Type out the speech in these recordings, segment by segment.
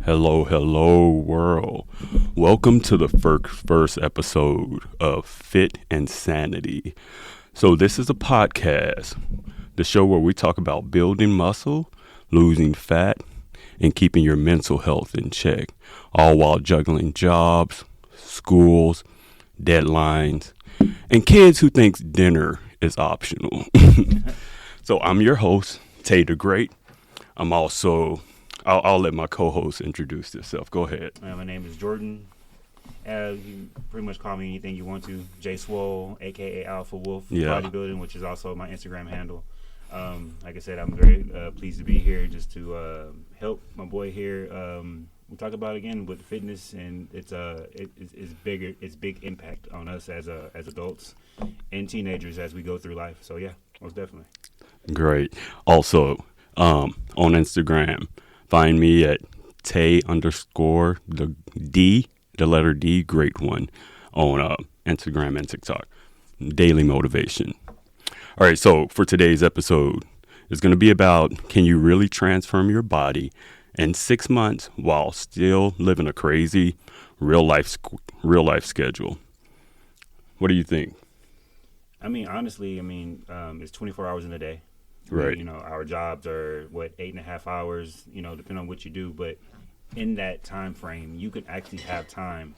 Hello, hello, world. Welcome to the first episode of Fit Sanity. So, this is a podcast, the show where we talk about building muscle, losing fat, and keeping your mental health in check, all while juggling jobs, schools, deadlines, and kids who thinks dinner is optional. So, I'm your host, Tay the Great. I'm also I'll let my co-host introduce herself. Go ahead. My name is Jordan. You pretty much call me anything you want to. J Swole, a.k.a. Alpha Wolf Bodybuilding, which is also my Instagram handle. Like I said, I'm very pleased to be here just to help my boy here. We talk about, again, with fitness, and it's bigger. It's big impact on us as adults and teenagers as we go through life. So, yeah, most definitely. Great. Also, on Instagram, find me at Tay_the letter D, great one, on Instagram and TikTok. Daily motivation. All right, so for today's episode, it's going to be about, can you really transform your body in 6 months while still living a crazy real life schedule? What do you think? I mean, honestly, it's 24 hours in a day. Right. Our jobs are 8.5 hours, depending on what you do. But in that time frame, you can actually have time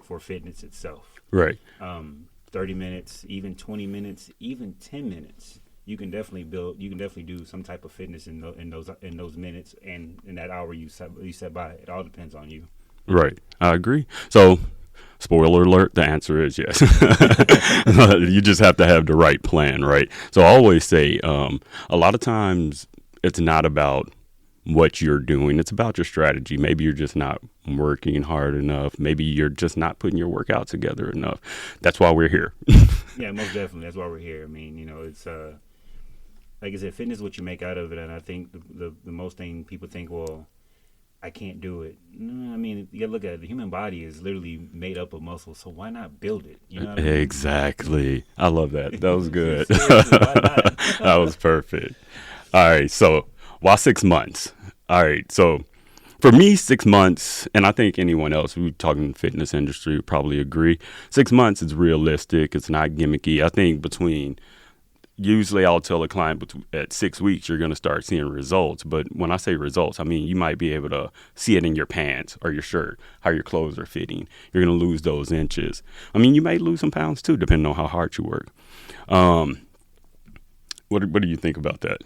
for fitness itself. Right. 30 minutes, even 20 minutes, even 10 minutes. You can definitely do some type of fitness in those minutes and in that hour you set by. It all depends on you. Right. I agree. So, spoiler alert, the answer is yes. You just have to have the right plan, right? So I always say a lot of times it's not about what you're doing. It's about your strategy. Maybe you're just not working hard enough. Maybe you're just not putting your workout together enough. That's why we're here. Yeah, most definitely. That's why we're here. It's like I said, fitness is what you make out of it. And I think the most thing people think, well, I can't do it. No, you gotta look at it. The human body is literally made up of muscle, so why not build it? You know what I mean? Exactly. I love that. That was good. Seriously, why not? That was perfect. All right, so why 6 months? All right, so for me, 6 months, and I think anyone else who's talking fitness industry would probably agree, 6 months is realistic. It's not gimmicky. I think usually I'll tell a client at 6 weeks, you're going to start seeing results. But when I say results, you might be able to see it in your pants or your shirt, how your clothes are fitting. You're going to lose those inches. You may lose some pounds too, depending on how hard you work. What do you think about that?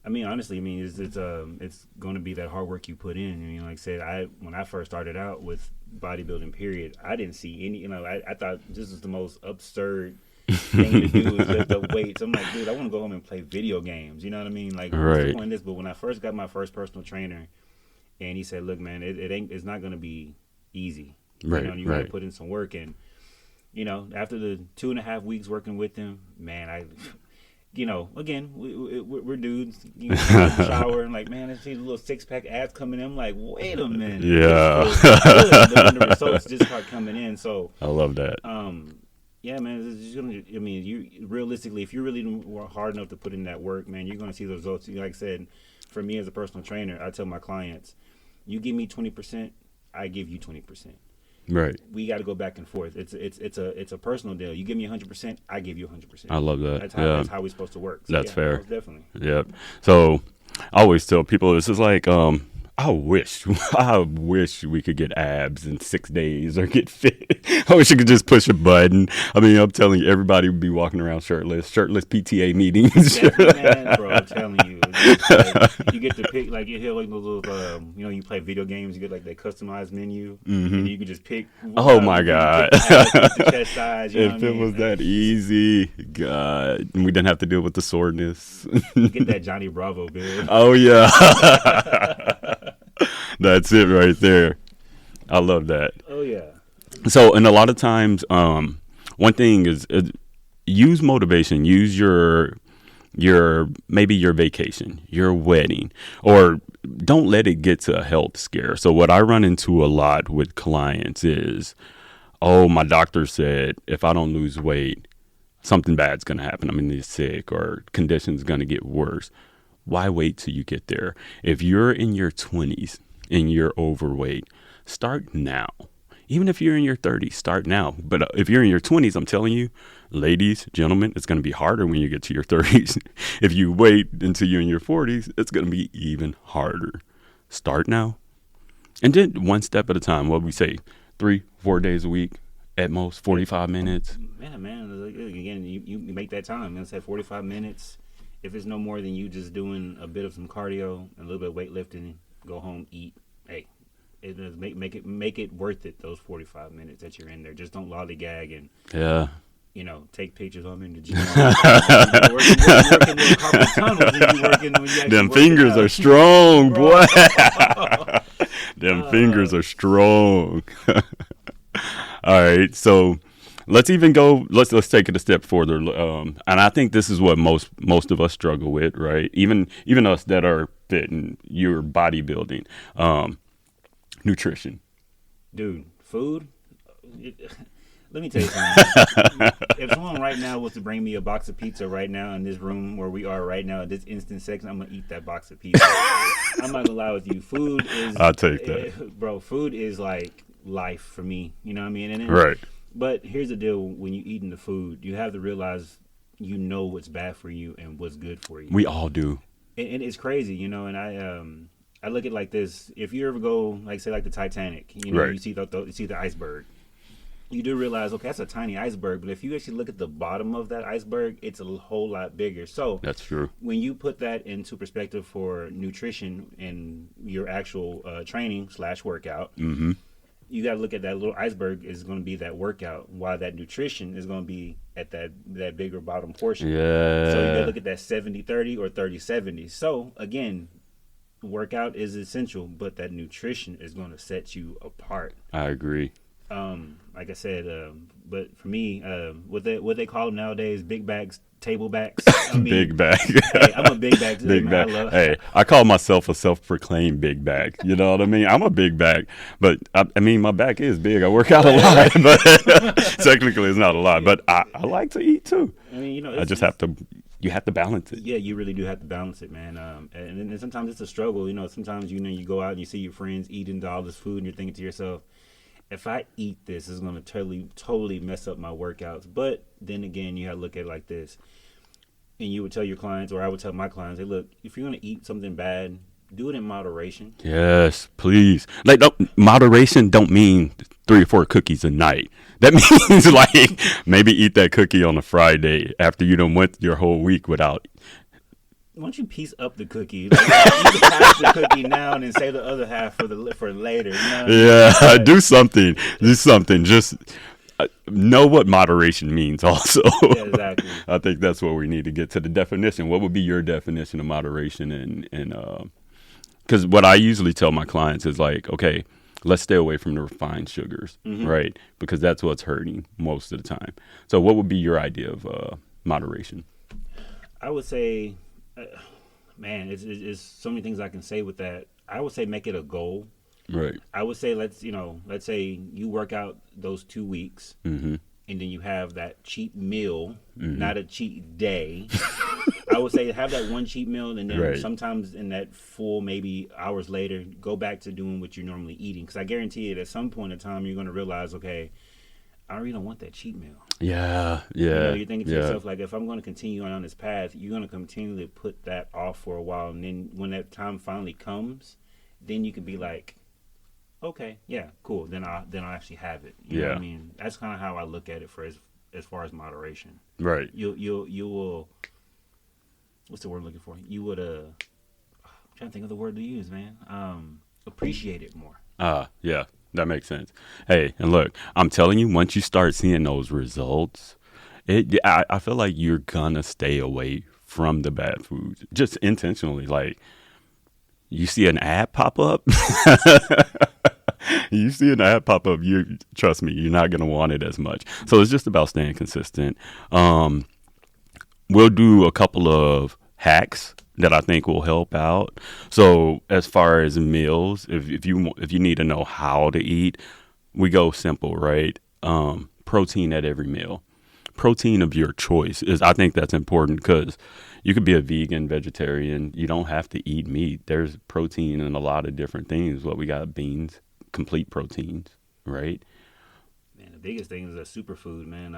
Honestly, it's going to be that hard work you put in. Like I said, when I first started out with bodybuilding, period, I didn't see any, I thought this was the most absurd thing to do is lift up weights. I'm like, dude, I want to go home and play video games. You know what I mean? Like, what's the point of this? But when I first got my first personal trainer, and he said, look, man, it's not going to be easy. Right. You got to put in some work. And, after the 2.5 weeks working with him, man, again, we're dudes. Shower and like, man, I see a little 6-pack abs coming in. I'm like, wait a minute. Yeah. But then the results just start coming in. So I love that. Yeah, man. It's just gonna. You realistically, if you really work hard enough to put in that work, man, you're gonna see the results. Like I said, for me as a personal trainer, I tell my clients, you give me 20%, I give you 20%. Right. We got to go back and forth. It's a personal deal. You give me 100%, I give you 100%. I love that. That's how we're supposed to work. So, that's fair. Definitely. Yep. So I always tell people this is like I wish we could get abs in 6 days or get fit. I wish you could just push a button. I'm telling you, everybody would be walking around shirtless PTA meetings. Man, bro, I'm telling you. You get to pick, like, you hear like those little, you play video games, you get like that customized menu, and you can just pick. Oh my God. The chest size, if it was that easy, God, we didn't have to deal with the soreness. Get that Johnny Bravo, man. Oh, yeah. That's it right there. I love that. Oh, yeah. So, and a lot of times, one thing is use motivation. Use your maybe your vacation, your wedding, or don't let it get to a health scare. So what I run into a lot with clients is, oh, my doctor said if I don't lose weight, something bad's going to happen. I'm going to get sick or condition's going to get worse. Why wait till you get there? If you're in your 20s and you're overweight, start now. Even if you're in your 30s, start now. But if you're in your 20s, I'm telling you, ladies, gentlemen, it's going to be harder when you get to your 30s. If you wait until you're in your 40s, it's going to be even harder. Start now. And then one step at a time. What we say, 3-4 days a week, at most 45 minutes. Yeah, man. Again, you make that time. Let's say 45 minutes. If it's no more than you just doing a bit of some cardio, a little bit of weightlifting, go home, eat. Hey, it does make it worth it. Those 45 minutes that you're in there. Just don't lollygag and take pictures. I'm in the gym. Them fingers are strong, boy. Them fingers are strong. All right, so let's even go. Let's take it a step further. And I think this is what most of us struggle with, right? Even us that are fit and you're bodybuilding, nutrition. Dude, food. Let me tell you something. If someone right now was to bring me a box of pizza right now in this room where we are right now at this instant second, I'm gonna eat that box of pizza. I'm not gonna lie with you. Food is. I'll take that, bro. Food is like life for me. You know what I mean? Right. But here's the deal: when you're eating the food, you have to realize you know what's bad for you and what's good for you. We all do. And it's crazy, And I look at it like this: if you ever go, like say, like the Titanic, right. you see the iceberg. You do realize, okay, that's a tiny iceberg, but if you actually look at the bottom of that iceberg, it's a whole lot bigger. So that's true. When you put that into perspective for nutrition and your actual training / workout, mm-hmm. you got to look at that little iceberg is going to be that workout, while that nutrition is going to be at that bigger bottom portion. Yeah. So you got to look at that 70-30 or 30-70. So again, workout is essential, but that nutrition is going to set you apart. I agree. Like I said, but for me, what they call them nowadays, big bags, table backs. Big bag. Hey, I'm a big bag. Big bag. I call myself a self-proclaimed big bag. You know what I mean? I'm a big bag, but I mean my back is big. I work out a lot, but technically it's not a lot. But I like to eat too. I mean, I just have to. You have to balance it. Yeah, you really do have to balance it, man. And sometimes it's a struggle. Sometimes you go out and you see your friends eating all this food, and you're thinking to yourself, if I eat this, it's going to totally mess up my workouts. But then again, you have to look at it like this. And you would tell your clients, or I would tell my clients, hey, look, if you're going to eat something bad, do it in moderation. Yes, please. Like, moderation don't mean 3 or 4 cookies a night. That means, like, maybe eat that cookie on a Friday after you done went your whole week without. Why don't you piece up the cookie? Like, you can pass the cookie now and then save the other half for later. Yeah, do something. Just know what moderation means also. Yeah, exactly. I think that's what we need to get to the definition. What would be your definition of moderation? And because what I usually tell my clients is like, okay, let's stay away from the refined sugars, mm-hmm. right? Because that's what's hurting most of the time. So what would be your idea of moderation? I would say... man, it's so many things I can say with that. I would say make it a goal. Right. I would say let's say you work out those 2 weeks, mm-hmm. and then you have that cheat meal, mm-hmm. not a cheat day. I would say have that one cheat meal, and then right. sometimes in that full maybe hours later, go back to doing what you're normally eating. Because I guarantee it, at some point in time, you're going to realize, okay, I really don't want that cheat meal. Yeah. You're thinking to yourself, like, if I'm going to continue on this path, you're going to continually put that off for a while. And then when that time finally comes, then you can be like, okay, yeah, cool. Then I'll actually have it. You know what I mean? That's kind of how I look at it for as far as moderation. Right. You will, what's the word I'm looking for? You would, I'm trying to think of the word to use, man. Appreciate it more. Yeah. That makes sense. Hey, and look, I'm telling you, once you start seeing those results, I feel like you're gonna stay away from the bad foods, just intentionally. Like, you see an ad pop up, you trust me, you're not gonna want it as much. So it's just about staying consistent. We'll do a couple of hacks that I think will help out. So as far as meals, if you need to know how to eat, we go simple, right? Protein at every meal. protein of your choice. I think that's important because you could be a vegan, vegetarian. You don't have to eat meat. There's protein in a lot of different things. What we got, beans, complete proteins, right? Man, the biggest thing is a superfood, man.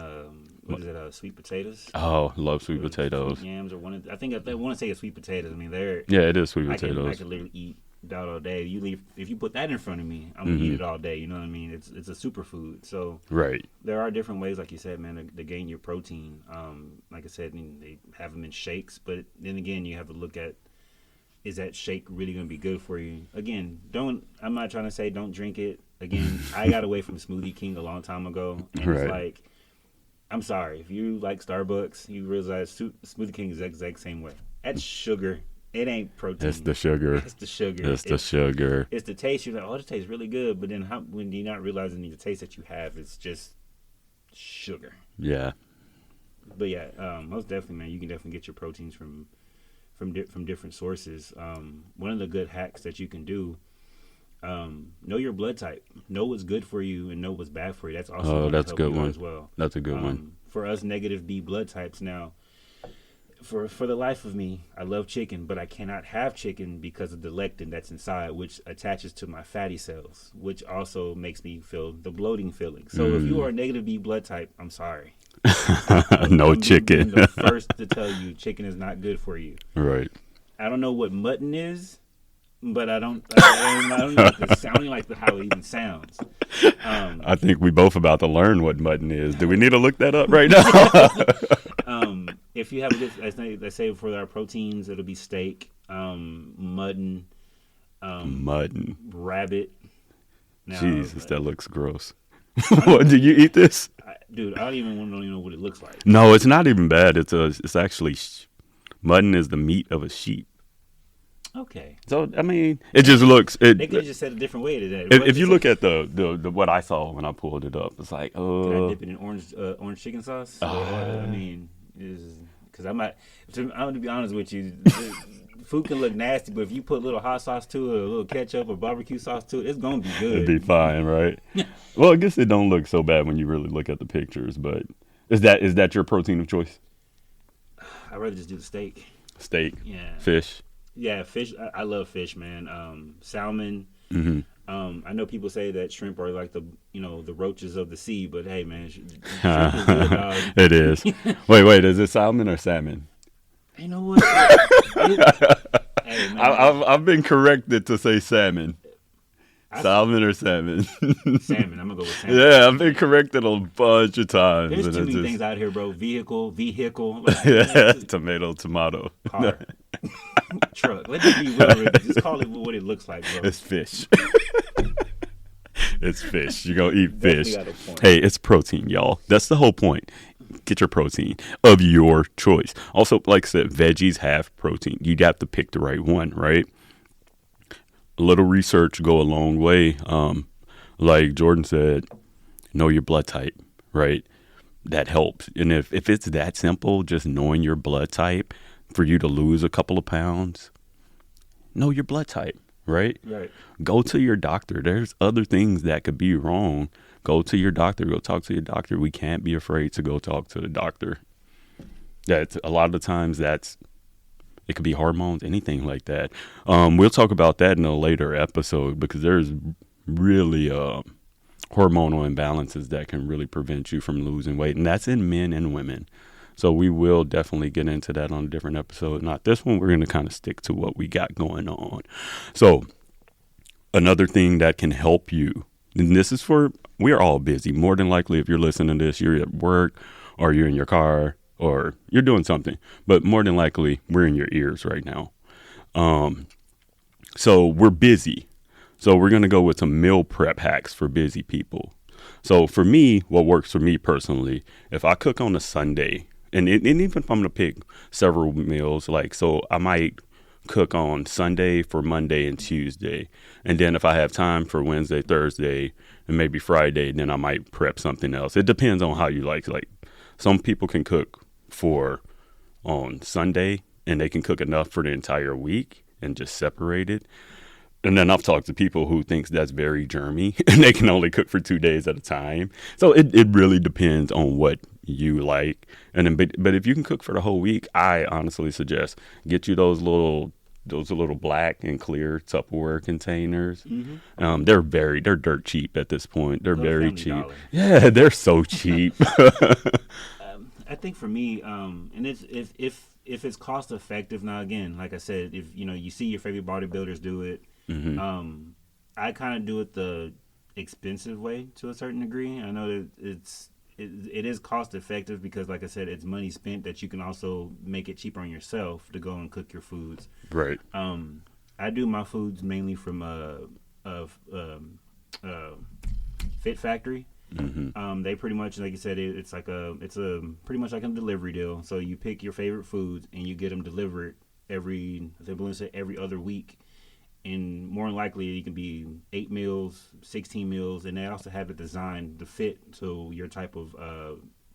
What is it? Sweet potatoes. Oh, love sweet potatoes. Sweet yams, or I think they want to say it's sweet potatoes. I mean, it is sweet potatoes. I can literally eat that all day. If you put that in front of me, I'm gonna eat it all day. You know what I mean? It's a superfood. So right. There are different ways, like you said, man, to gain your protein. Like I said, they have them in shakes, but then again, you have to look at, is that shake really gonna be good for you? Again, I'm not trying to say don't drink it. Again, I got away from Smoothie King a long time ago, and It's like, I'm sorry, if you like Starbucks, you realize Smoothie King is the exact same way. That's sugar. It ain't protein. It's the sugar. It's the sugar. It's the sugar. It's the taste. You're like, oh, this tastes really good. But then when you're not realizing the taste that you have, it's just sugar. Yeah. But yeah, most definitely, man, you can definitely get your proteins from different sources. One of the good hacks that you can do, know your blood type. Know what's good for you and know what's bad for you. That's also that's a good one as well. That's a good one. For us negative B blood types now, for the life of me, I love chicken, but I cannot have chicken because of the lectin that's inside, which attaches to my fatty cells, which also makes me feel the bloating feeling. So if you are a negative B blood type, I'm sorry. No chicken. I'm the first to tell you chicken is not good for you. Right. I don't know what mutton is, but I don't know if it's sounding like how it even sounds. I think we both about to learn what mutton is. Do we need to look that up right now? If you have a good, let's say for our proteins, it'll be steak, mutton, rabbit. Now, Jesus, that looks gross. What, do you eat this? Dude, I don't even know what it looks like. No, it's not even bad. It's actually mutton is the meat of a sheep. Okay. So I mean, it just looks. They could have just said a different way today. If you look at the what I saw when I pulled it up, it's like, Can I dip it in orange chicken sauce? I mean, because I'm going to be honest with you. Food can look nasty, but if you put a little hot sauce to it, or a little ketchup or barbecue sauce to it, it's gonna be good. It'd be fine, right? Well, I guess it don't look so bad when you really look at the pictures. But is that your protein of choice? I'd rather just do the steak. Steak. Yeah. Fish. Yeah, fish. I love fish, man. Salmon. Mm-hmm. I know people say that shrimp are like the roaches of the sea, but hey, man, shrimp is good, dog. It is. Wait, is it salmon or salmon? You know what? Hey, man. I've been corrected to say salmon. Salmon or salmon? Salmon. I'm gonna go with salmon. Yeah, I've been corrected a bunch of times. There's too many things out here, bro. Vehicle. Yeah, tomato. Car. Truck. Let's just be real. Just call it what it looks like, bro. It's fish. It's fish. You're gonna eat fish. Hey, it's protein, y'all. That's the whole point. Get your protein of your choice. Also, like I said, veggies have protein. You got to pick the right one, right? A little research go a long way. Like Jordan said, know your blood type, right? That helps. And if it's that simple, just knowing your blood type for you to lose a couple of pounds, know your blood type, right? Right. Go to your doctor. There's other things that could be wrong. Go to your doctor. Go talk to your doctor. We can't be afraid to go talk to the doctor. That's a lot of the times it could be hormones, anything like that. We'll talk about that in a later episode because there's really hormonal imbalances that can really prevent you from losing weight. And that's in men and women. So we will definitely get into that on a different episode. Not this one. We're going to kind of stick to what we got going on. So another thing that can help you, and this is we're all busy. More than likely, if you're listening to this, you're at work or you're in your car or you're doing something. But more than likely, we're in your ears right now. So we're busy. So we're going to go with some meal prep hacks for busy people. So for me, what works for me personally, if I cook on a Sunday, and even if I'm going to pick several meals, so I might cook on Sunday for Monday and Tuesday. And then if I have time for Wednesday, Thursday, and maybe Friday, then I might prep something else. It depends on how you like. Like some people can cook on Sunday and they can cook enough for the entire week and just separate it. And then I've talked to people who thinks that's very germy and they can only cook for 2 days at a time. So it really depends on what you like. And then, but if you can cook for the whole week, I honestly suggest get you those little black and clear Tupperware containers. Mm-hmm. They're dirt cheap at this point. They're very cheap. Dollar. Yeah, they're so cheap. I think for me, and it's if it's cost effective. Now again, like I said, if you see your favorite bodybuilders do it, mm-hmm. I kind of do it the expensive way to a certain degree. I know that it is cost effective because, like I said, it's money spent that you can also make it cheaper on yourself to go and cook your foods. Right. I do my foods mainly from Fit Factory. Mm-hmm. They pretty much, like you said, it's pretty much like a delivery deal. So you pick your favorite foods and you get them delivered every other week. And more than likely, it can be 8 meals, 16 meals, and they also have it designed to fit to your type of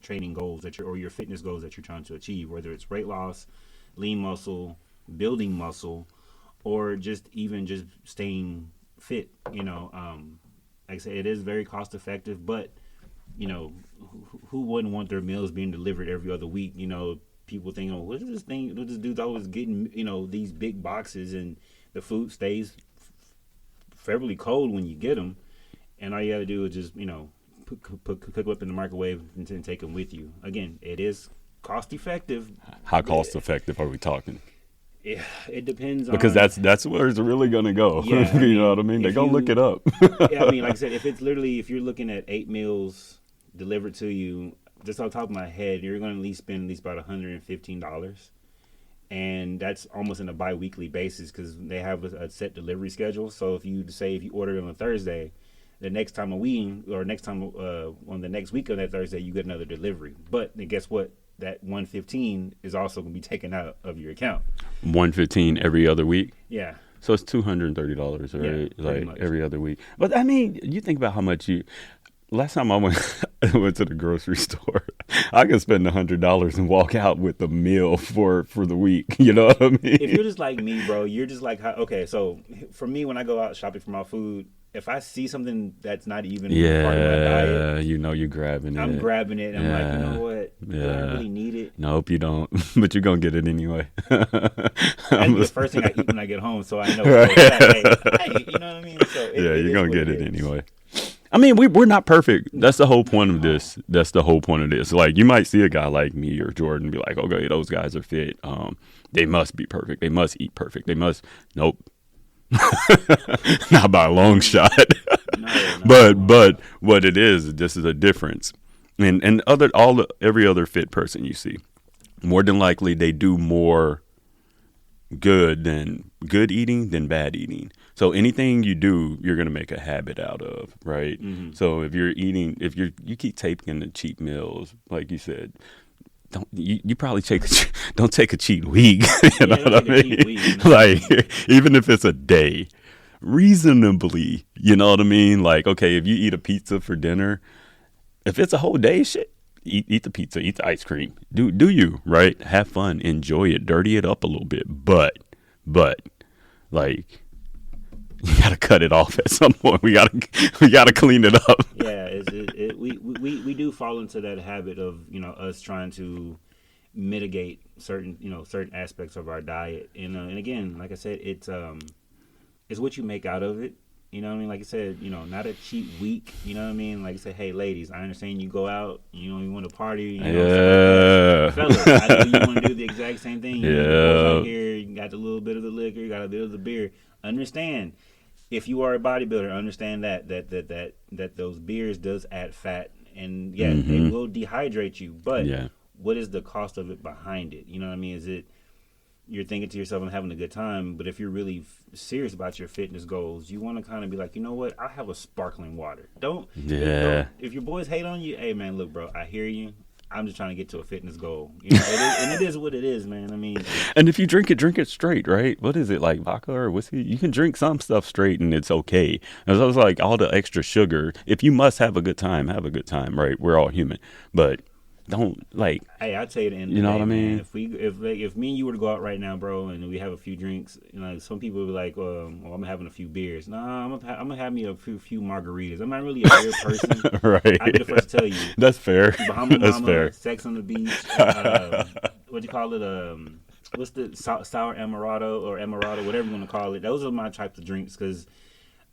training goals or your fitness goals that you're trying to achieve, whether it's weight loss, lean muscle, building muscle, or just staying fit. Like I said, it is very cost effective, but who wouldn't want their meals being delivered every other week? People think, what is this thing? This dude's always getting these big boxes, and the food stays fairly cold when you get them, and all you got to do is just cook up in the microwave and take them with you. Again, it is cost effective. How cost effective are we talking? Yeah, it depends on, because that's where it's really gonna go. Yeah, you know what I mean? They're gonna look it up. Yeah, I mean, like I said, if you're looking at 8 meals delivered to you, just off the top of my head, you're gonna at least spend about $115, and that's almost on a bi-weekly basis because they have a set delivery schedule. So if you order it on a Thursday, the next time on the next week of that Thursday, you get another delivery. But then guess what? That $115 is also going to be taken out of your account. $115 every other week? Yeah. So it's $230, right? Yeah, like every other week. But I mean, you think about how much last time I went to the grocery store, I could spend $100 and walk out with a meal for the week. You know what I mean? If you're just like me, bro, you're just like, okay, so for me, when I go out shopping for my food, if I see something that's not even part of my diet, you're grabbing it. I'm grabbing it. And I'm like, you know what? Do I really need it? Nope, you don't. But you're gonna get it anyway. That's the first thing I eat when I get home, so I know. Right. Hey, you know what I mean? So you're gonna get it anyway. I mean, we're not perfect. That's the whole point of this. Like, you might see a guy like me or Jordan and be like, okay, those guys are fit. They must be perfect. They must eat perfect. Nope. Not by a long shot. No. But what it is, this is a difference. And every other fit person you see, more than likely they do more good eating than bad eating. So anything you do, you're going to make a habit out of, right? Mm-hmm. So if you keep taking the cheat meals, like you said, you probably don't take a cheat week. You know what I mean? Week, like, even if it's a day, reasonably, you know what I mean? Like, okay, if you eat a pizza for dinner, if it's a whole day, shit, eat the pizza, eat the ice cream. Do you, right? Have fun, enjoy it, dirty it up a little bit. But like, you gotta cut it off at some point. We gotta clean it up. Yeah, we do fall into that habit of us trying to mitigate certain aspects of our diet, and again, like I said, it's what you make out of it. You know what I mean? Like I said, not a cheap week. You know what I mean? Like I said, hey, ladies, I understand you go out, you want to party. Fellas, I know you want to do the exact same thing. You out here, you got a little bit of the liquor, you got a bit of the beer. Understand, if you are a bodybuilder, understand that those beers does add fat, and they will dehydrate you. But what is the cost of it behind it? You know what I mean? Is it you're thinking to yourself, I'm having a good time, but if you're really serious about your fitness goals, you want to kind of be like, you know what? I'll have a sparkling water. If your boys hate on you, hey man, look, bro, I hear you. I'm just trying to get to a fitness goal. It is what it is, man. I mean, and if you drink it straight, right? What is it, like vodka or whiskey? You can drink some stuff straight and it's okay. And so it's like all the extra sugar. If you must have a good time, right? We're all human. But don't like. Hey, I tell you the end of You the know day, what I mean? Man, if me and you were to go out right now, bro, and we have a few drinks, some people would be like, well, I'm having a few beers. Nah, I'm gonna have me a few margaritas. I'm not really a beer person. Right. I'd be the first to tell you. That's fair. Bahama That's Mama, fair. Sex on the Beach. What do you call it? What's the sour amaretto or amaretto, whatever you want to call it? Those are my types of drinks because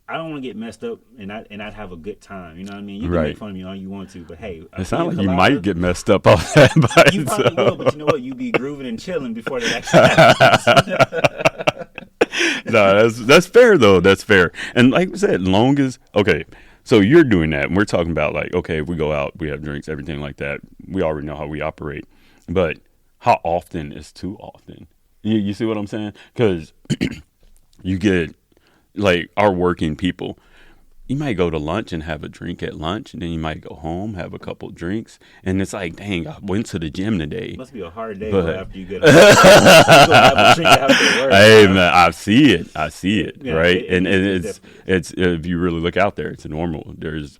I don't want to get messed up and I'd have a good time. You know what I mean? You can make fun of me all you want to, but hey, it sounds like you might get messed up off that by you itself. probably will, but you know what? You be grooving and chilling before that actually happens. No, that's fair though. That's fair. And like I said, long as okay, so you're doing that, and we're talking about like, okay, if we go out, we have drinks, everything like that. We already know how we operate, but how often is too often? You see what I'm saying? Because you get like our working people. You might go to lunch and have a drink at lunch, and then you might go home, have a couple drinks, and it's like, dang, I went to the gym today. Must be a hard day after you get home. You have a drink after work. Hey, man, I see it, yeah, right? It's if you really look out there, it's normal.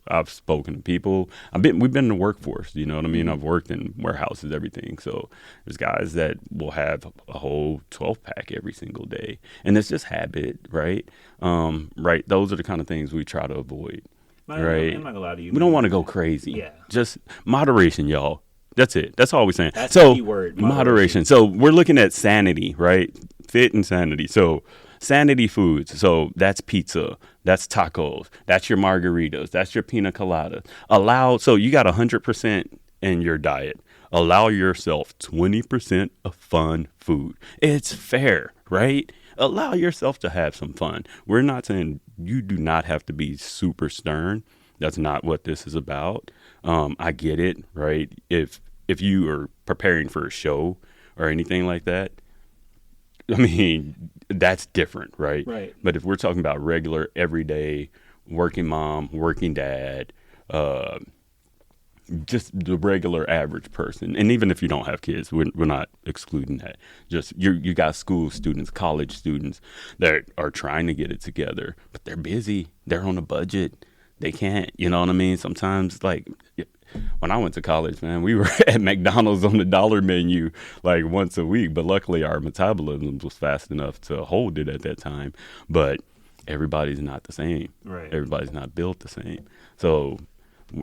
I've spoken to people. We've been in the workforce, you know what I mean? I've worked in warehouses, everything. So there's guys that will have a whole 12-pack every single day, and it's just habit, right? Right. Those are the kind of things we try to avoid. Right. I'm not gonna lie to you. We don't want to go crazy. Yeah. Just moderation, y'all. That's it. That's all we're saying. That's the key word. Moderation. So we're looking at sanity, right? Fit and sanity. So sanity foods. So that's pizza. That's tacos. That's your margaritas. That's your pina colada. So you got 100% in your diet. Allow yourself 20% of fun food. It's fair, right? Allow yourself to have some fun. We're not saying you do not have to be super stern. That's not what this is about. I get it, right? If you are preparing for a show or anything like that, I mean, that's different, right? Right. But if we're talking about regular, everyday, working mom, working dad, just the regular average person, and even if you don't have kids, we're not excluding that. Just you got school students, college students that are trying to get it together, but they're busy. They're on a budget. They can't. You know what I mean? Sometimes, like when I went to college, man, we were at McDonald's on the dollar menu like once a week. But luckily, our metabolism was fast enough to hold it at that time. But everybody's not the same. Right. Everybody's not built the same. So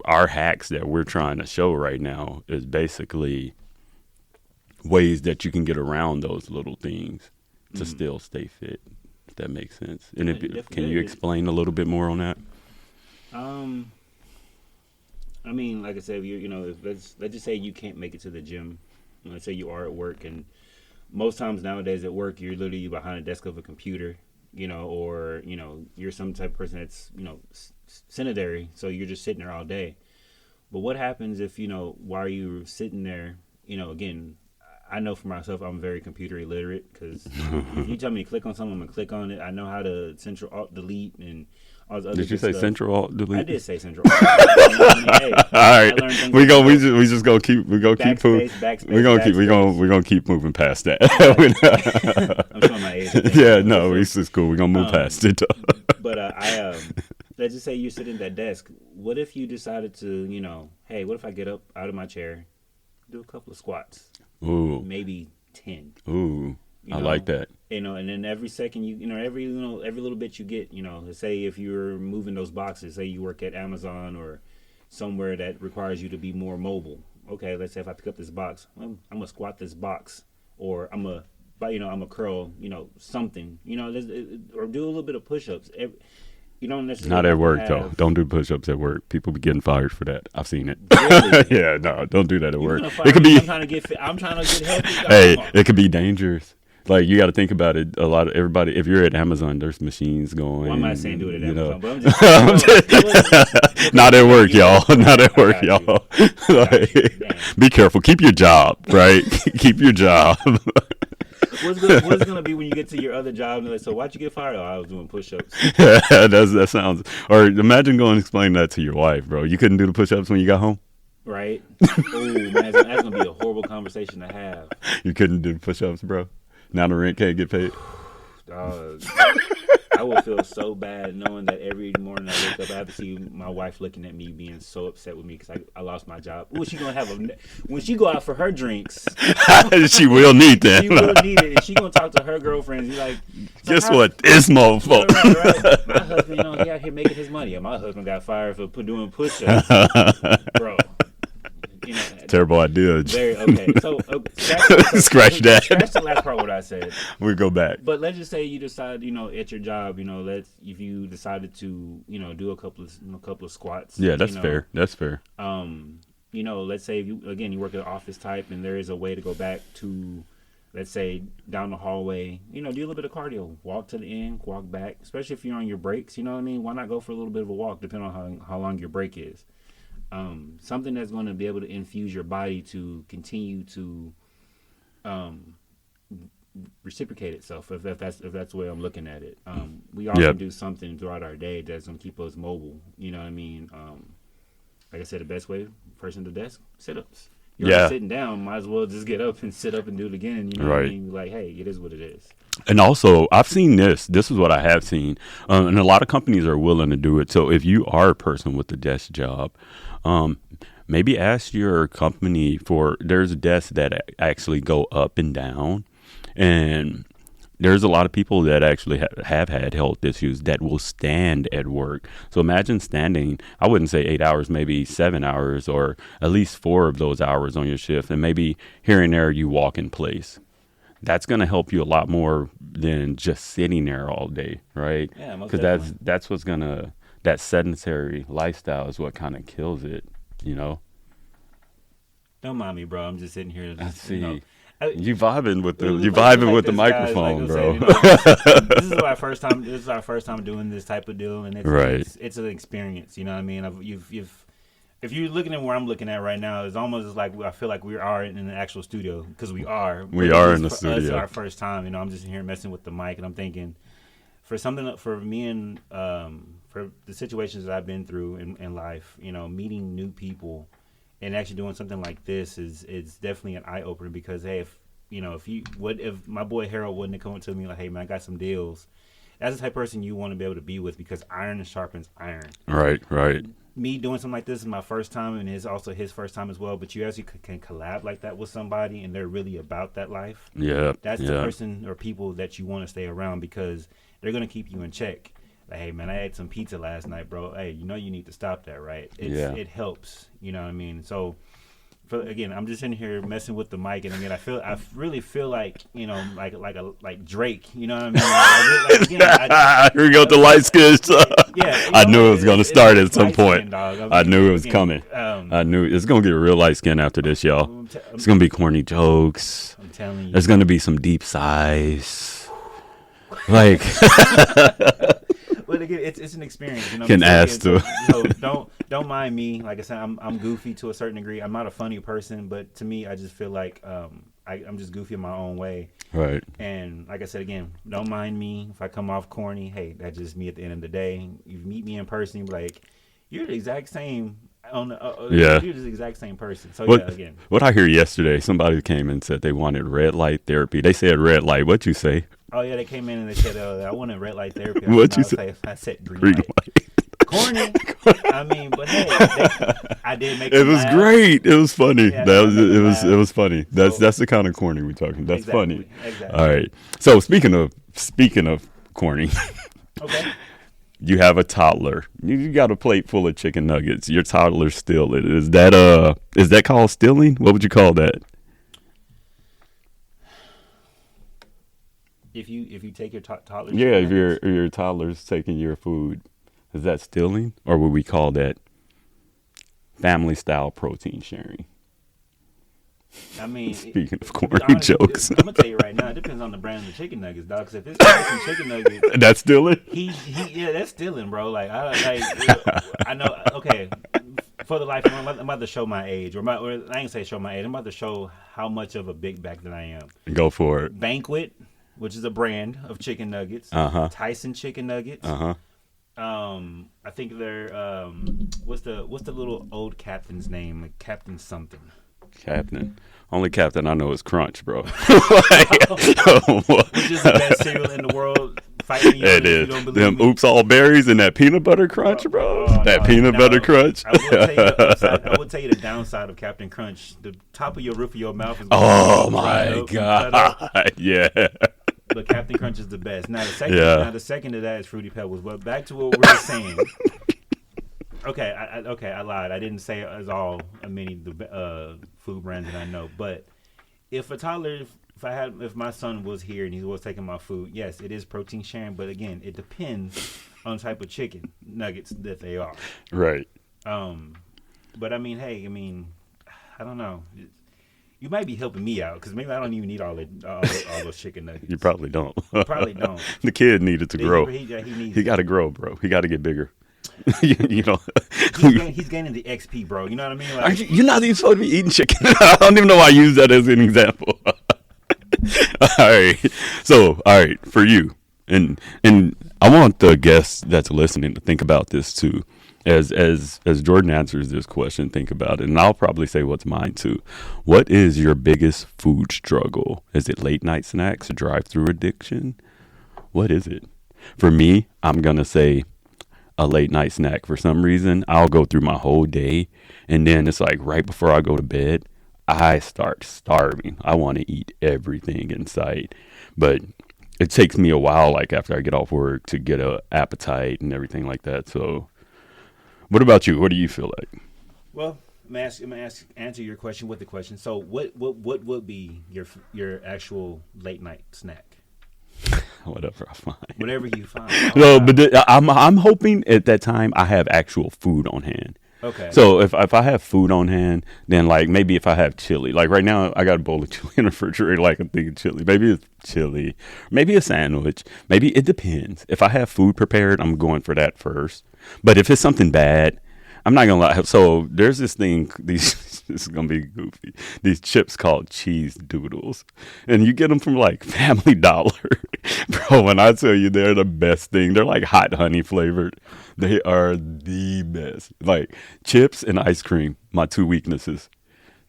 our hacks that we're trying to show right now is basically ways that you can get around those little things to still stay fit, if that makes sense. And can you explain a little bit more on that? I mean, like I said, let's just say you can't make it to the gym. Let's say you are at work, and most times nowadays at work, you're literally behind a desk of a computer, or you're some type of person that's sedentary, so you're just sitting there all day. But what happens if while you're sitting there, again, I know for myself I'm very computer illiterate, because if you tell me to click on something, I'm gonna click on it. I know how to Central Alt Delete and all this other Did you say stuff. Central Alt Delete? I did say Central Alt Delete. Hey, all right, we just gonna keep backspace, we're gonna keep moving past that. I'm showing my age. Yeah, no, it's just cool. We're gonna move past it. But let's just say you're sitting at that desk. What if you decided to, hey, what if I get up out of my chair, do a couple of squats? Ooh. Maybe 10. Ooh. I like that. And then every second every little bit you get, let's say if you're moving those boxes, say you work at Amazon or somewhere that requires you to be more mobile. Okay, let's say if I pick up this box, I'm gonna squat this box, or I'm gonna curl, something, or do a little bit of push-ups. You don't necessarily not at work though. Don't do push-ups at work. People be getting fired for that. I've seen it. Really? Yeah, no, don't do that at work. It could be. I'm trying to get fit. I'm trying to get healthy. Hey, it could be dangerous. Like, you got to think about it. A lot of everybody, if you're at Amazon, there's machines going. Well, I'm not saying do it at Amazon, but I'm just not at work, y'all. Not at work, y'all. Be careful. Keep your job, right? Keep your job. What's it gonna be when you get to your other job and they're like, so why'd you get fired? Oh, I was doing push-ups. That sounds. Or imagine going and explain that to your wife, bro. You couldn't do the push-ups when you got home. Right? Oh man, that's gonna be a horrible conversation to have. You couldn't do the push-ups, bro. Now the rent can't get paid. I will feel so bad knowing that every morning I wake up, I have to see my wife looking at me, being so upset with me because I lost my job. Well, she gonna have when she go out for her drinks. She will need that. She will need it, and she gonna talk to her girlfriends. Be like, guess what? This motherfucker. Right. My husband, he out here making his money. And my husband got fired for doing push-ups, bro. Terrible idea. Very okay. So scratch that. Scratch the last part. What I said. We go back. But let's just say you decide, at your job, if you decided to, do a couple of squats. Yeah, that's fair. That's fair. Let's say if you work at an office type, and there is a way to go back to, let's say, down the hallway. Do a little bit of cardio. Walk to the end, walk back. Especially if you're on your breaks. You know what I mean? Why not go for a little bit of a walk, depending on how long your break is. Something that's going to be able to infuse your body to continue to reciprocate itself. If that's the way I'm looking at it, we all can do something throughout our day that's going to keep us mobile. You know what I mean? Like I said, the best way, person to desk, sit-ups. You're sitting down, might as well just get up and sit up and do it again. You know what I mean? Like, hey, it is what it is. And also, I've seen this. This is what I have seen. And a lot of companies are willing to do it. So if you are a person with a desk job, maybe ask your company there's desks that actually go up and down. And there's a lot of people that actually have had health issues that will stand at work. So imagine standing, I wouldn't say 8 hours, maybe 7 hours, or at least 4 of those hours on your shift. And maybe here and there you walk in place. That's going to help you a lot more than just sitting there all day, right? Yeah, because that's what's going to, that sedentary lifestyle is what kind of kills it, Don't mind me, bro. I'm just sitting here. I see. You vibing with the microphone, bro. This is our first time. This is our first time doing this type of deal, and it's an experience. You know what I mean? If you're looking at where I'm looking at right now, it's almost like I feel like we are in an actual studio because we are. We are in the studio. It's our first time. I'm just here messing with the mic, and I'm thinking for me and for the situations that I've been through in life, meeting new people. And actually doing something like this is definitely an eye opener because hey, if my boy Harold wouldn't have come to me like, hey man, I got some deals. That's the type of person you want to be able to be with because iron sharpens iron. Right. Me doing something like this is my first time and it's also his first time as well. But you actually can collab like that with somebody and they're really about that life. Yeah, that's the person or people that you want to stay around because they're gonna keep you in check. Like, hey man, I had some pizza last night, bro. Hey, you need to stop that, right? It helps, you know what I mean? So, again, I'm just in here messing with the mic, and again, I really feel like, like Drake, you know what I mean? Here we go with the light skin. I knew it was going to start at some point. I knew it was coming. I knew it's going to get real light skin after this, y'all. It's going to be corny jokes. I'm telling you. There's going to be some deep sighs. Like. But again, it's an experience. Can ask to. Don't mind me. Like I said, I'm goofy to a certain degree. I'm not a funny person, but to me, I just feel like I'm just goofy in my own way. Right. And like I said again, don't mind me if I come off corny. Hey, that's just me at the end of the day. You meet me in person, you're like, you're the exact same. You're the exact same person. So again. What I hear yesterday, somebody came and said they wanted red light therapy. They said red light. What'd you say? Oh yeah, they came in and they said, I wanted red light therapy. What'd you say? I said green light. Corny. I mean, but hey, I did make it was laugh. Great. It was funny. Yeah, it was funny. That's the kind of corny we're talking. That's funny. Exactly. All right. So speaking of corny. Okay. You have a toddler. You got a plate full of chicken nuggets. Your toddler's still it. Is that called stealing? What would you call that? If you take your toddler. Yeah, if your toddler's taking your food, is that stealing, or would we call that family style protein sharing? I mean, speaking of corny jokes, I'm gonna tell you right now, it depends on the brand of the chicken nuggets, dog. Because if it's some chicken nuggets, that's stealing. That's stealing, bro. I know. Okay, for the life, I'm about to show my age, or I ain't gonna say show my age. I'm about to show how much of a big back that I am. Go for it. Banquet, which is a brand of chicken nuggets. Tyson chicken nuggets. I think they're what's the little old captain's name? Like Captain something. Captain. Only Captain I know is Crunch, bro. Which is the best cereal in the world Fight me on It it if is. you don't believe Them me. oops all berries and that peanut butter crunch, bro. That No, peanut no. butter crunch. I will tell you the upside. I will tell you the downside of Captain Crunch. The top of your roof of your mouth is going Oh to be my dried up and cut up. god. Yeah. But Captain Crunch is the best. Now the second to that is Fruity Pebbles. But back to what we were saying. Okay, I lied. I didn't say as all many food brands that I know. But if a toddler, if my son was here and he was taking my food, yes, it is protein sharing. But again, it depends on the type of chicken nuggets that they are. Right. But I mean, hey, I don't know. You might be helping me out because maybe I don't even need all those chicken nuggets. You probably don't. Probably don't. The kid needed to grow. He Got to grow, bro. He got to get bigger. you know, he's gaining the XP, bro. You know what I mean? Like, you're not even supposed to be eating chicken. I don't even know why I use that as an example. All right. So, all right, for you, and I want the guests that's listening to think about this too. As Jordan answers this question, think about it, and I'll probably say what's mine too. What is your biggest food struggle? Is it late night snacks, drive-through addiction? What is it? For me, I'm gonna say a late night snack. For some reason, I'll go through my whole day, and then it's like right before I go to bed, I start starving. I want to eat everything in sight, but it takes me a while, like after I get off work, to get a appetite and everything like that. So, what about you? What do you feel like? Well, answer your question with the question. So, what would be your actual late night snack? Whatever I find. Whatever you find. No, but I'm hoping at that time I have actual food on hand. Okay. So if I have food on hand, then like maybe if I have chili, like right now I got a bowl of chili in the refrigerator, like I'm thinking chili. Maybe it's chili, maybe a sandwich. Maybe it depends. If I have food prepared, I'm going for that first. But if it's something bad, I'm not gonna lie. So there's this thing. This is gonna be goofy. These chips called cheese doodles, and you get them from like Family Dollar, bro. When I tell you they're the best thing, they're like hot honey flavored. They are the best. Like chips and ice cream. My two weaknesses.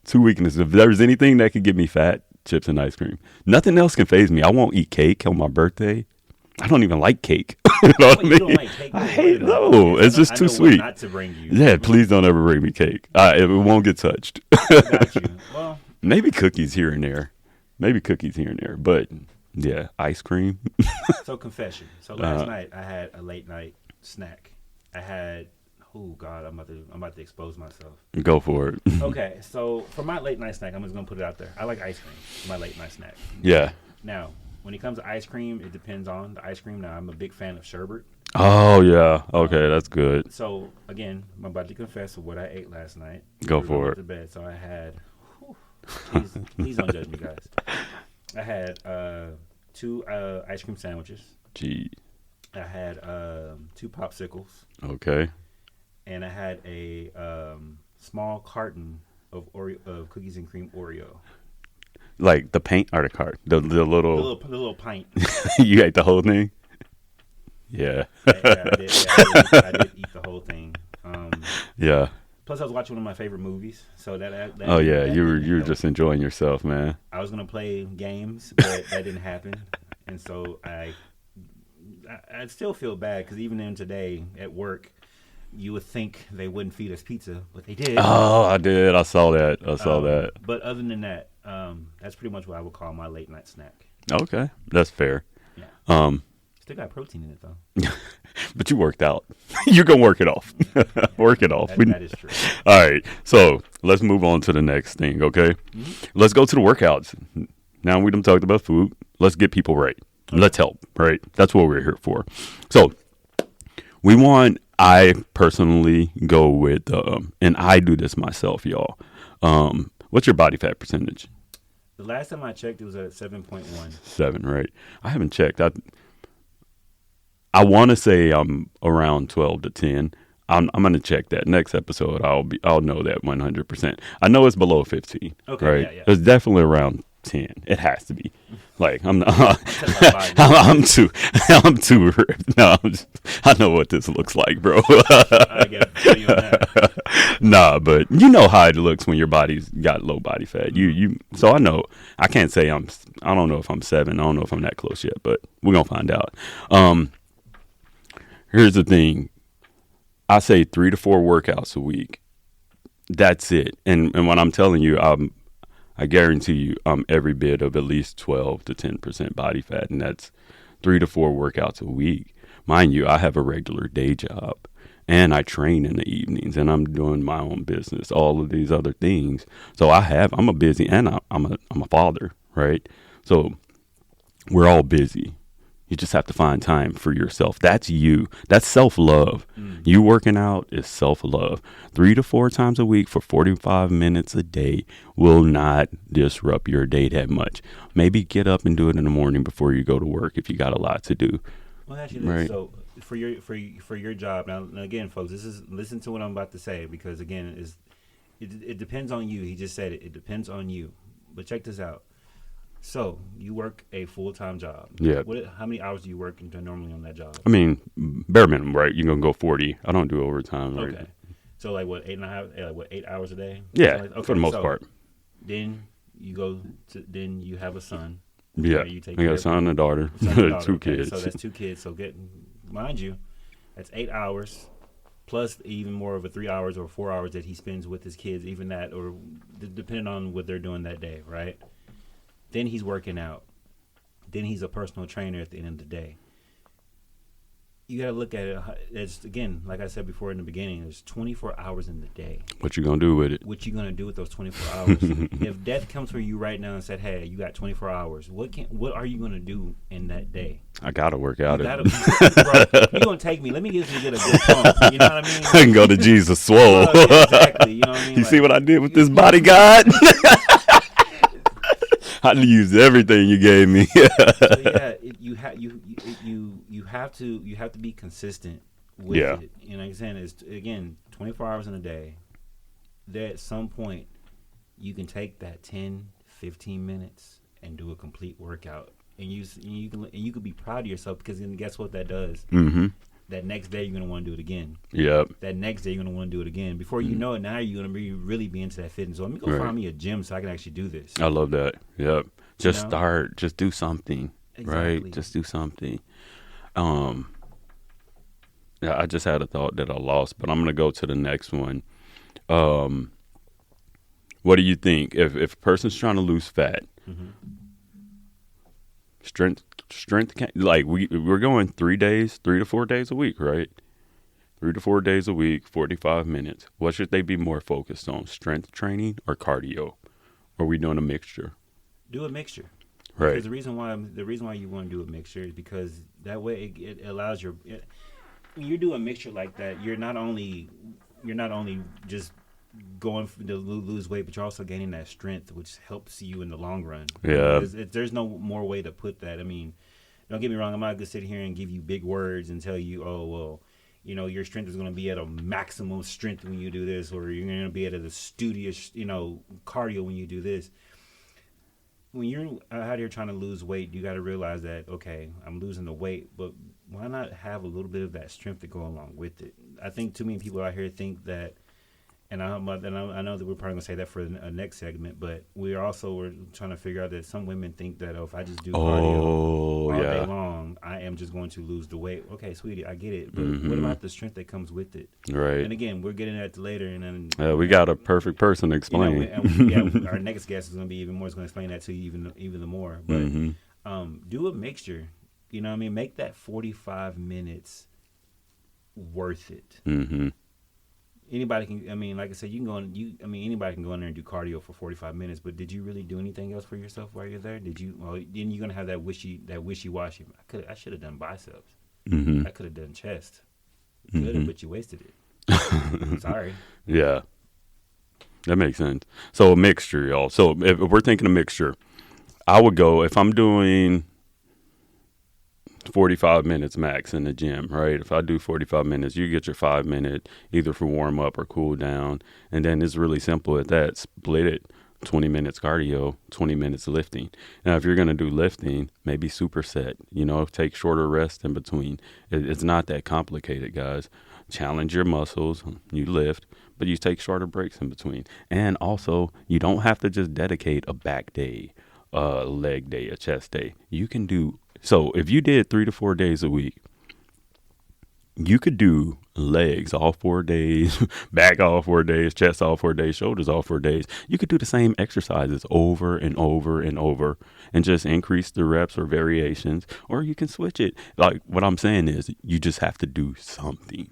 If there's anything that could get me fat, chips and ice cream. Nothing else can faze me. I won't eat cake on my birthday. I don't even like cake. You know what I mean? You don't like cake? I hate it. No, it's just too sweet. Not to bring you. Yeah, please don't ever bring me cake. It won't get touched. Got you. Well, maybe cookies here and there. But yeah, ice cream. So confession. So last night I had a late night snack. I had. Oh God, I'm about to expose myself. Go for it. Okay, so for my late night snack, I'm just gonna put it out there. I like ice cream for my late night snack. Yeah. Now, when it comes to ice cream, it depends on the ice cream. Now, I'm a big fan of sherbet. Oh yeah. Okay, that's good. So again, I'm about to confess what I ate last night. Go for it. To bed. So I had. Please don't judge me, guys. I had 2 ice cream sandwiches. Gee. I had 2 popsicles. Okay. And I had a small carton of cookies and cream Oreo. Like the paint or the cart? The little pint. You ate the whole thing? Yeah. I did eat the whole thing. Yeah. Plus, I was watching one of my favorite movies, so that oh yeah, you were just enjoying yourself, man. I was gonna play games, but that didn't happen, and so I still feel bad because even in today at work, you would think they wouldn't feed us pizza, but they did. Oh, I did. I saw that. But other than that, that's pretty much what I would call my late night snack. Okay, that's fair. Yeah. Still got protein in it though. But you worked out. You're gonna work it off. Work it off. That is true. All right. So let's move on to the next thing. Okay. Mm-hmm. Let's go to the workouts. Now we done talked about food. Let's get people right. Okay. Let's help. Right. That's what we're here for. So I personally go with, and I do this myself, y'all. What's your body fat percentage? The last time I checked, it was at 7.1. 7, right? I haven't checked. I want to say I'm around 12 to 10. I'm going to check that next episode. I'll know that 100%. I know it's below 15. Okay, right? Yeah. It's definitely around 10. It has to be. Like I'm not, I'm too ripped. No, I know what this looks like, bro. I get you on that. Nah, but you know how it looks when your body's got low body fat. So I know I can't say I don't know if I'm 7. I don't know if I'm that close yet, but we're gonna find out. Here's the thing. I say 3 to 4 workouts a week. That's it. And what I'm telling you, I guarantee you, I'm every bit of at least 12 to 10% body fat, and that's 3 to 4 workouts a week. Mind you, I have a regular day job, and I train in the evenings, and I'm doing my own business, all of these other things. So I'm a busy, and I'm a father, right? So we're all busy. You just have to find time for yourself. That's you. That's self-love. You working out is self-love. 3 to 4 times a week for 45 minutes a day will not disrupt your day that much. Maybe get up and do it in the morning before you go to work if you got a lot to do. Well, actually, right? So for your job now again, folks, listen to what I'm about to say, because again, it depends on you. He just said it. It depends on you. But check this out. So you work a full-time job. Yeah. How many hours do you work normally on that job? I mean, bare minimum, right? You're gonna go 40. I don't do overtime. Right? Okay. So like what, 8 hours a day? Yeah, okay, for the most part. Then then you have a son. Yeah, you take I got a son and a daughter. 2 kids. So that's 2 kids. So mind you, that's 8 hours, plus even more of a 3 hours or 4 hours that he spends with his kids, even that, or depending on what they're doing that day, right? Then he's working out. Then he's a personal trainer at the end of the day. You got to look at it as, again, like I said before in the beginning, there's 24 hours in the day. What you going to do with it? What you going to do with those 24 hours? If death comes for you right now and said, hey, you got 24 hours, what are you going to do in that day? I got to work out. Bro, you're going to take me. Let me get a good pump. You know what I mean? I can go to Jesus swole. Exactly. You know what I mean? You see what I did with this body, God? I used everything you gave me. So yeah, you have to be consistent with it. You know what I'm saying? It's, again, 24 hours in a day. There at some point you can take that 10, 15 minutes and do a complete workout, and you can be proud of yourself, because then guess what that does? Mm-hmm. That next day you're gonna want to do it again. Yep. That next day you're gonna want to do it again. Before you know it, now you're gonna really be into that fitness. So let me go find me a gym so I can actually do this. I love that. Yep. Just start. Just do something. Exactly. Right. Just do something. Yeah, I just had a thought that I lost, but I'm gonna go to the next one. What do you think if a person's trying to lose fat? Mm-hmm. Strength can, like we're going 3 to 4 days a week, right? 3 to 4 days a week, 45 minutes. What should they be more focused on, strength training or cardio? Or are we doing a mixture? Do a mixture, right? Because the reason why you want to do a mixture is because that way it allows when you do a mixture like that, you're not only just going to lose weight, but you're also gaining that strength, which helps you in the long run. Yeah. There's no more way to put that. I mean, don't get me wrong. I'm not going to sit here and give you big words and tell you, oh, well, you know, your strength is going to be at a maximum strength when you do this, or you're going to be at a studious, cardio when you do this. When you're out here trying to lose weight, you got to realize that, okay, I'm losing the weight, but why not have a little bit of that strength to go along with it? I think too many people out here think that, and I know that we're probably going to say that for a next segment, but we're trying to figure out that some women think that, if I just do cardio all day long, I am just going to lose the weight. Okay, sweetie, I get it, but what about the strength that comes with it? Right. And again, we're getting at later, and then we got a perfect person to explain. Our next guest is going to be even more. Is going to explain that to you even more. But do a mixture. You know what I mean? Make that 45 minutes worth it. Mm-hmm. Anybody can. I mean, like I said, anybody can go in there and do cardio for 45 minutes. But did you really do anything else for yourself while you're there? Did you? Well, then you're gonna have that wishy-washy. I should have done biceps. Mm-hmm. I could have done chest. Good, but you wasted it. Sorry. Yeah, that makes sense. So a mixture, y'all. So if we're thinking a mixture, I would go, if I'm doing 45 minutes max in the gym, right? If I do 45 minutes, you get your 5 minute either for warm up or cool down. And then it's really simple at that. Split it 20 minutes cardio, 20 minutes lifting. Now, if you're going to do lifting, maybe superset, take shorter rest in between. It's not that complicated, guys. Challenge your muscles, you lift, but you take shorter breaks in between. And also, you don't have to just dedicate a back day, a leg day, a chest day. You can do, so if you did 3 to 4 days a week, you could do legs all 4 days, back all 4 days, chest all 4 days, shoulders all 4 days. You could do the same exercises over and over and over and just increase the reps or variations, or you can switch it. Like what I'm saying is you just have to do something.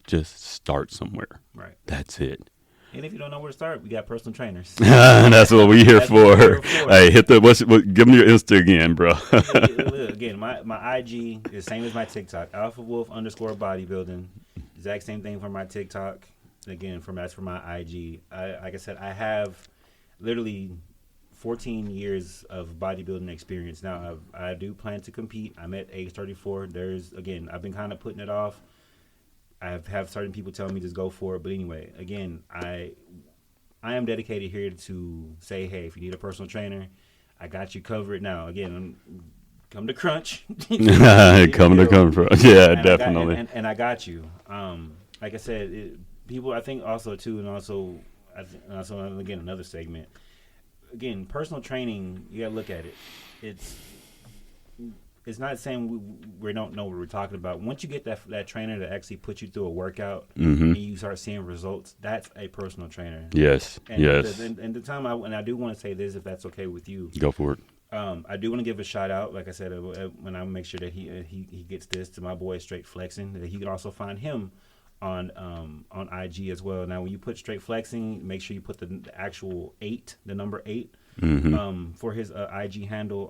Just start somewhere. Right. That's it. And if you don't know where to start, we got personal trainers. That's what we're here for. Hey, give me your Insta again, bro. Again, my IG is the same as my TikTok. _bodybuilding. Exact same thing for my TikTok. Again, that's for my IG. Like I said, I have literally 14 years of bodybuilding experience. Now, I do plan to compete. I'm at age 34. I've been kind of putting it off. I have certain people telling me just go for it. But anyway, again, I am dedicated here to say, hey, if you need a personal trainer, I got you covered. Now, again, come to Crunch. Come to Crunch. Yeah, definitely. I got you. Like I said, people, I think also too, and also again, another segment. Again, personal training, you got to look at it. It's not saying we don't know what we're talking about. Once you get that trainer to actually put you through a workout and you start seeing results, that's a personal trainer. Yes, and yes. And the time I do want to say this, if that's okay with you. Go for it. I do want to give a shout out, like I said, when I make sure that he gets this, to my boy Straight Flexing. That he can also find him on IG as well. Now, when you put Straight Flexing, make sure you put the actual 8, the number 8. For his IG handle.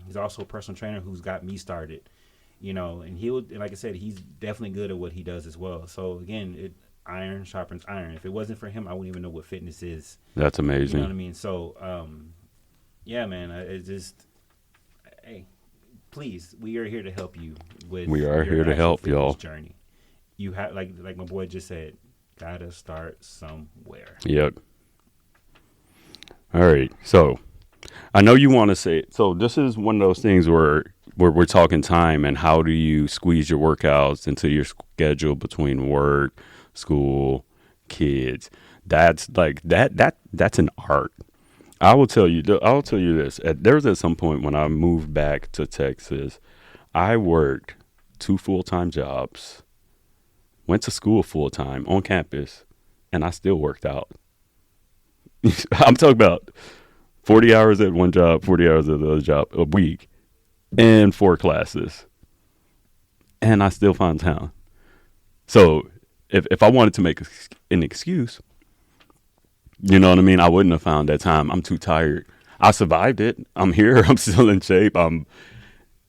He's also a personal trainer who's got me started, and like I said, he's definitely good at what he does as well. So again, iron sharpens iron. If it wasn't for him, I wouldn't even know what fitness is. That's amazing. You know what I mean? So, yeah, man, hey, please, we are here to help you with. We are here to help y'all journey. You have, like my boy just said, gotta start somewhere. Yep. All right, so I know you want to say, so this is one of those things where we're talking time and how do you squeeze your workouts into your schedule between work, school, kids. That's like that's an art. I will tell you this. There was at some point when I moved back to Texas, I worked 2 full-time jobs, went to school full-time on campus, and I still worked out. I'm talking about 40 hours at one job, 40 hours at the other job a week, and 4 classes. And I still find time. So if I wanted to make an excuse, you know what I mean? I wouldn't have found that time. I'm too tired. I survived it. I'm here. I'm still in shape.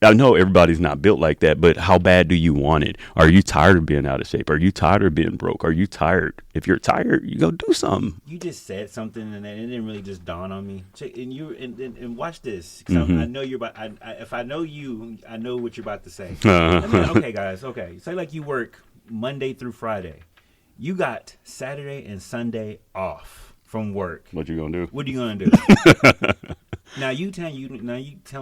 I know everybody's not built like that, but how bad do you want it? Are you tired of being out of shape? Are you tired of being broke? Are you tired? If you're tired, you go do something. You just said something, and it didn't really just dawn on me. And watch this. I know you're about. If I know you, I know what you're about to say. Okay, guys. Okay, say like you work Monday through Friday. You got Saturday and Sunday off from work. What you gonna do? What are you gonna do? Now you tell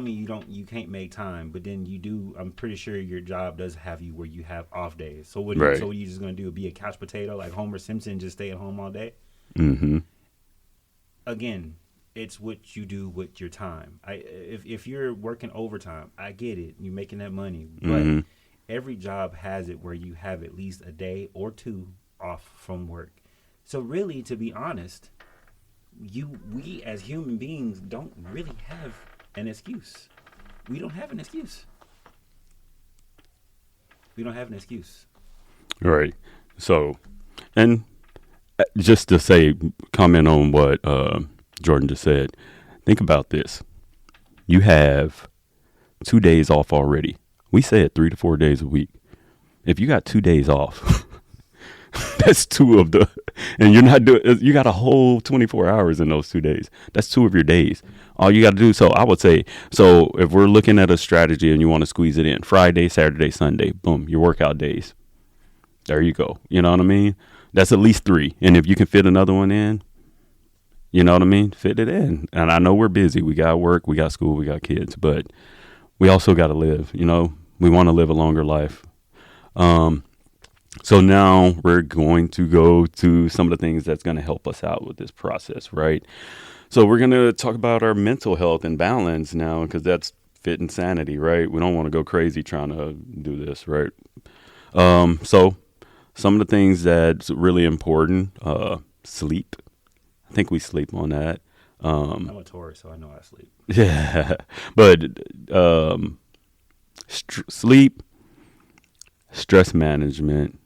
me you can't make time, but then you do. I'm pretty sure your job does have you where you have off days. So what are you just gonna do? Be a couch potato like Homer Simpson, just stay at home all day? Again, it's what you do with your time. If you're working overtime, I get it. You're making that money, but every job has it where you have at least a day or 2 off from work. So really, to be honest, we as human beings don't really have an excuse. We don't have an excuse. All right. So, and just to comment on what Jordan just said, think about this. You have 2 days off already. We said 3 to 4 days a week. If you got 2 days off, that's 2 of the, and you're not doing, you got a whole 24 hours in those 2 days. That's 2 of your days. All you got to do. So I would say, so if we're looking at a strategy and you want to squeeze it in Friday, Saturday, Sunday, boom, your workout days. There you go. You know what I mean? That's at least 3. And if you can fit another one in, You know what I mean? Fit it in. And I know we're busy. We got work, we got school, we got kids, but we also got to live. You know, we want to live a longer life. So now we're going to go to some of the things that's going to help us out with this process, right? So we're going to talk about our mental health and balance now, because that's fit insanity, right? We don't want to go crazy trying to do this, right? So some of the things that's really important, sleep. I think we sleep on that. I'm a Taurus, so I know I sleep. Yeah, but sleep, stress management,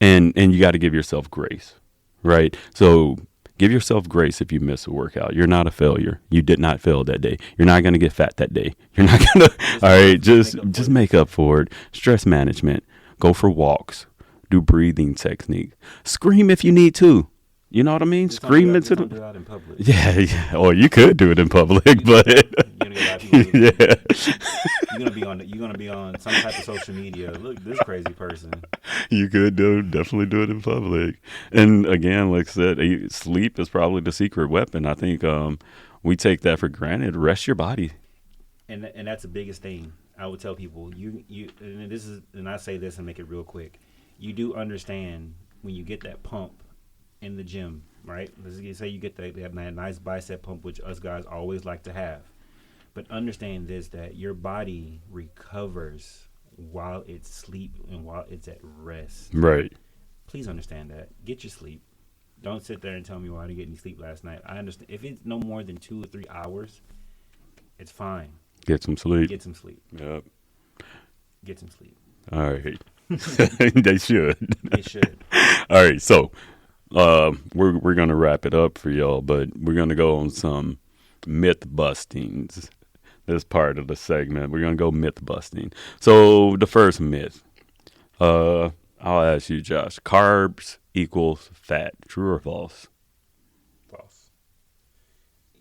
and you got to give yourself grace, right? So give yourself grace if you miss a workout. You're not a failure. You did not fail that day. You're not going to get fat that day. You're not going to. All right, just make up for it. Stress management. Go for walks. Do breathing technique. Scream if you need to. You know what I mean? Just Scream into don't do it out in public. Yeah. Or you could do it in public, but yeah. You're gonna be on some type of social media. Look, this crazy person. You could definitely do it in public. And again, like I said, sleep is probably the secret weapon. I think we take that for granted. Rest your body. And that's the biggest thing. I would tell people, and I say this and make it real quick. You do understand when you get that pump in the gym, right? Let's say you get that nice bicep pump, which us guys always like to have. But understand this, that your body recovers while it's sleep and while it's at rest. Right. Please understand that. Get your sleep. Don't sit there and tell me, well, I didn't get any sleep last night. I understand. If it's no more than 2 or 3 hours, it's fine. Get some sleep. Get some sleep. Yep. Get some sleep. All right. They should. They should. All right. So we're gonna wrap it up for y'all, but we're gonna go on some myth bustings. This part of the segment, we're gonna go myth busting. So the first myth, I'll ask you, Josh. Carbs equals fat. True or false? False.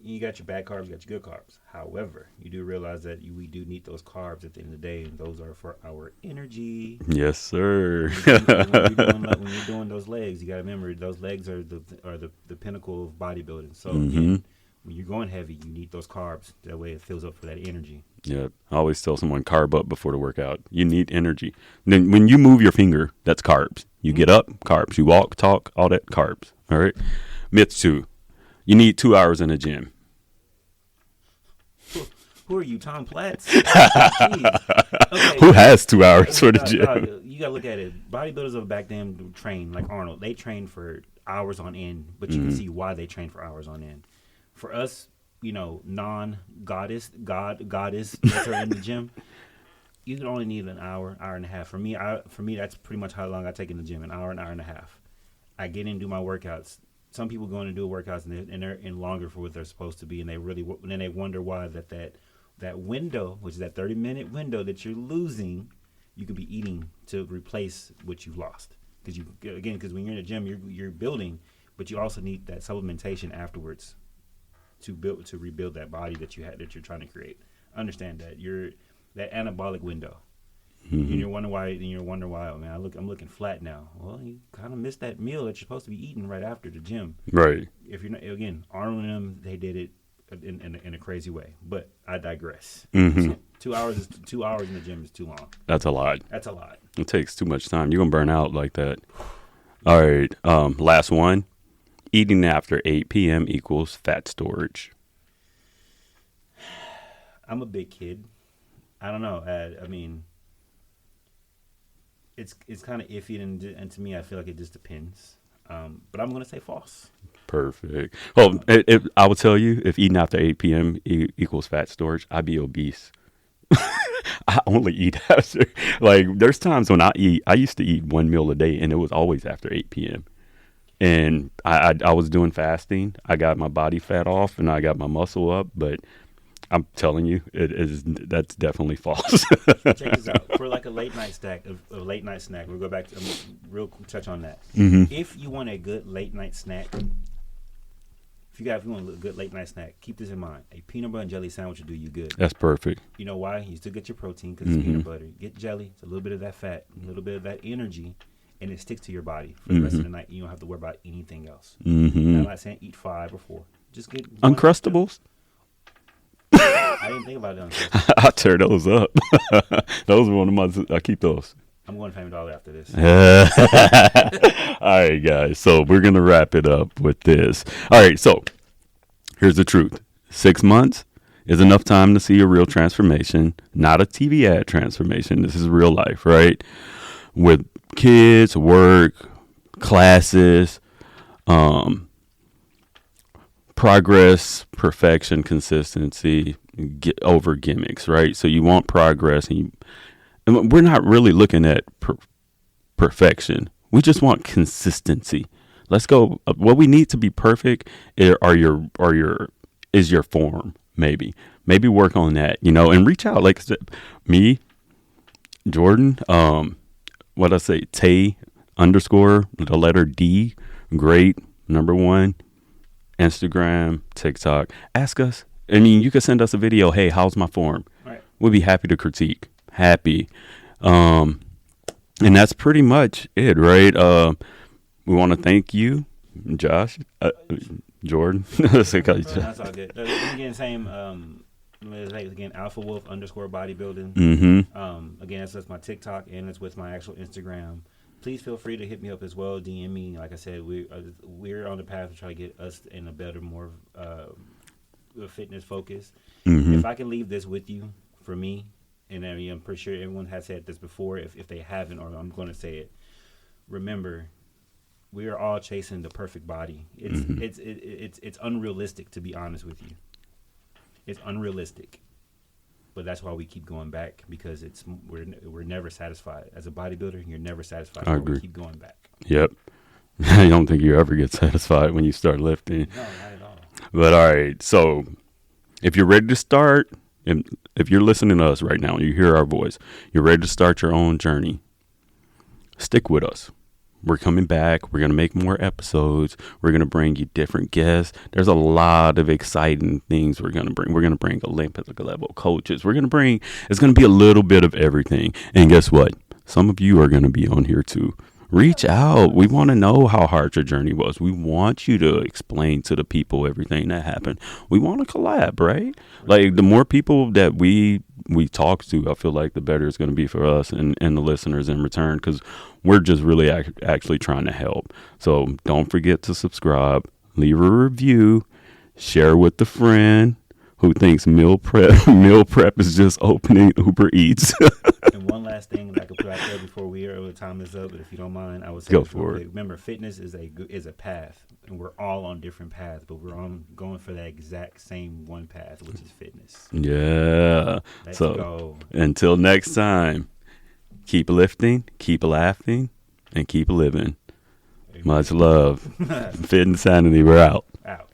You got your bad carbs, you got your good carbs. However, you do realize that we do need those carbs at the end of the day, and those are for our energy. Yes, sir. When you're doing those legs, you got to remember those legs are the pinnacle of bodybuilding. So again, when you're going heavy, you need those carbs. That way, it fills up for that energy. Yeah, I always tell someone carb up before the workout. You need energy. Then when you move your finger, that's carbs. You get up, carbs. You walk, talk, all that, carbs. All right. Myth 2. You need 2 hours in the gym. Who are you, Tom Platz? Okay. Who has 2 hours for the gym? You gotta look at it. Bodybuilders of back then trained like Arnold. They trained for hours on end, but you can see why they trained for hours on end. For us, non-goddess that are in the gym, you can only need an hour and a half. For me, that's pretty much how long I take in the gym, an hour and a half. I get in and do my workouts. Some people go in and do workouts and they're in longer for what they're supposed to be, and then they wonder why that window, which is that 30-minute window that you're losing, you could be eating to replace what you've lost. Because when you're in the gym, you're building, but you also need that supplementation afterwards to rebuild that body that you're trying to create. Understand that that anabolic window. And you're wondering why, man, I'm looking flat now. Well, you kind of missed that meal that you're supposed to be eating right after the gym. Right. If you're not, again, Arnold and them, they did it in a crazy way. But I digress. 2 hours in the gym is too long. That's a lot. It takes too much time. You're gonna burn out like that. All right. Last one. Eating after 8 p.m. equals fat storage. I'm a big kid. I don't know. I mean, it's kind of iffy, and to me, I feel like it just depends. But I'm going to say false. Perfect. Well, I will tell you, if eating after 8 p.m. Equals fat storage, I'd be obese. I only eat after, there's times when I used to eat one meal a day, and it was always after 8 p.m. And I was doing fasting. I got my body fat off and I got my muscle up, but I'm telling you, that's definitely false. Check this out. For like a late night snack, we'll go back to real quick touch on that. If you want a good late night snack, if you want a good late night snack, keep this in mind. A peanut butter and jelly sandwich will do you good. That's perfect. You know why? You still get your protein because it's peanut butter. Get jelly. It's a little bit of that fat, a little bit of that energy, and it sticks to your body for the rest of the night. You don't have to worry about anything else. Mm-hmm. I'm not saying eat 5 or 4. Just get Uncrustables. I didn't think about it. I tear those up. Those are one of my. I keep those. I'm going to Family Dollar after this. All right, guys. So we're gonna wrap it up with this. All right. So here's the truth: 6 months is enough time to see a real transformation, not a TV ad transformation. This is real life, right? With kids, work, classes, progress, perfection, consistency, over gimmicks, right? So you want progress, and we're not really looking at perfection. We just want consistency. Let's go. What we need to be perfect is your form. Maybe work on that, and reach out. Like me, Jordan, what I say, Tay _ the letter D, great, #1, Instagram, TikTok. Ask us. I mean, you can send us a video. Hey, how's my form? Right. We'll be happy to critique. Happy. And that's pretty much it, right? We want to thank you, Josh, Jordan. That's all good. Again, same. Again, Alpha Wolf _ bodybuilding. Mm-hmm. Again, that's my TikTok and it's with my actual Instagram. Please feel free to hit me up as well. DM me. Like I said, we're on the path to try to get us in a better, more fitness focus. Mm-hmm. If I can leave this with you, for me, and I'm pretty sure everyone has said this before. If they haven't, or I'm going to say it, remember, we are all chasing the perfect body. It's unrealistic, to be honest with you. It's unrealistic, but that's why we keep going back, because we're never satisfied. As a bodybuilder, you're never satisfied. I agree. We keep going back. Yep. I don't think you ever get satisfied when you start lifting. No, not at all. But all right, so if you're ready to start, if you're listening to us right now and you hear our voice, you're ready to start your own journey, stick with us. We're coming back. We're going to make more episodes. We're going to bring you different guests. There's a lot of exciting things we're going to bring. We're going to bring Olympic level coaches. It's going to be a little bit of everything. And guess what? Some of you are going to be on here too. Reach out. We want to know how hard your journey was. We want you to explain to the people everything that happened. We want to collab, right? Like, the more people that we talk to, I feel like the better it's going to be for us and the listeners in return, because we're just really actually trying to help. So don't forget to subscribe, leave a review, share with a friend who thinks meal prep is just opening Uber Eats. And one last thing that I could put out there before time is up, but if you don't mind, I would say go for it. Remember, fitness is a path, and we're all on different paths, but we're all going for that exact same one path, which is fitness. Yeah. Let's go. Until next time, keep lifting, keep laughing, and keep living. Amen. Much love. Fit Sanity, we're out. Out.